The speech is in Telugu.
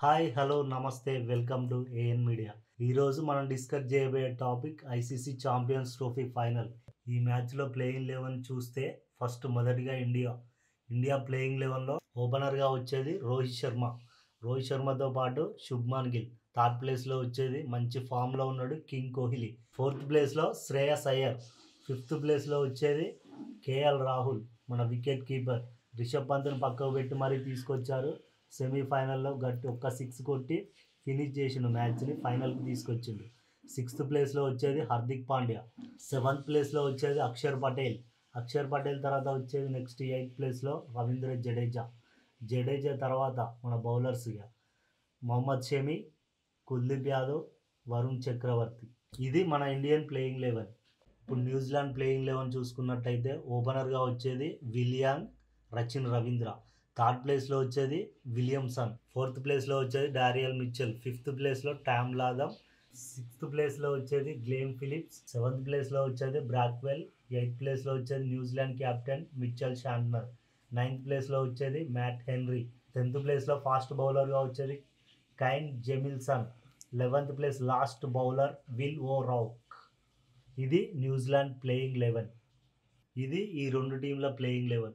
హాయ్ హలో నమస్తే వెల్కమ్ టు ఏఎన్ మీడియా. ఈరోజు మనం డిస్కస్ చేయబోయే topic ICC champions trophy final. ఈ మ్యాచ్లో ప్లేయింగ్ 11 చూస్తే ఫస్ట్ మొదటిగా ఇండియా ప్లేయింగ్ 11లో ఓపెనర్గా వచ్చేది రోహిత్ శర్మతో పాటు శుభ్మన్ గిల్. థర్డ్ ప్లేస్లో వచ్చేది మంచి ఫామ్లో ఉన్నాడు కింగ్ కోహ్లీ. ఫోర్త్ ప్లేస్లో శ్రేయస్ అయ్యర్. ఫిఫ్త్ ప్లేస్లో వచ్చేది కేఎల్ రాహుల్, మన వికెట్ కీపర్. రిషబ్ పంత్ని పక్కకు పెట్టి మరీ తీసుకొచ్చారు. సెమీఫైనల్లో ఒక్క సిక్స్ కొట్టి ఫినిష్ చేసిండు మ్యాచ్ని, ఫైనల్కి తీసుకొచ్చిండు. సిక్స్త్ ప్లేస్లో వచ్చేది హార్దిక్ పాండ్యా. సెవెంత్ ప్లేస్లో వచ్చేది అక్షర్ పటేల్ తర్వాత వచ్చేది నెక్స్ట్ ఎయిత్ ప్లేస్లో రవీంద్ర జడేజా తర్వాత మన బౌలర్స్గా మొహమ్మద్ షమి, కుల్దీప్ యాదవ్, వరుణ్ చక్రవర్తి. ఇది మన ఇండియన్ ప్లేయింగ్ 11. ఇప్పుడు న్యూజిలాండ్ ప్లేయింగ్ 11 చూసుకున్నట్టయితే ఓపెనర్గా వచ్చేది విలియన్, రచిన్ రవీంద్ర. థర్డ్ ప్లేస్లో వచ్చేది విలియమ్సన్. ఫోర్త్ ప్లేస్లో వచ్చేది డారియల్ మిచెల్. ఫిఫ్త్ ప్లేస్లో టామ్ లాథమ్. సిక్స్త్ ప్లేస్లో వచ్చేది గ్లెన్ ఫిలిప్స్. సెవెంత్ ప్లేస్లో వచ్చేది బ్రాక్వెల్. ఎయిత్ ప్లేస్లో వచ్చేది New Zealand captain Mitchell Santner. Ninth ప్లేస్లో వచ్చేది మ్యాట్ హెన్రీ. 10th ప్లేస్లో ఫాస్ట్ బౌలర్గా వచ్చేది Kine జెమిల్సన్. 11th place last bowler will ఓ రౌక్. ఇది న్యూజిలాండ్ ప్లేయింగ్ 11. ఇది ఈ రెండు టీంల ప్లేయింగ్ 11.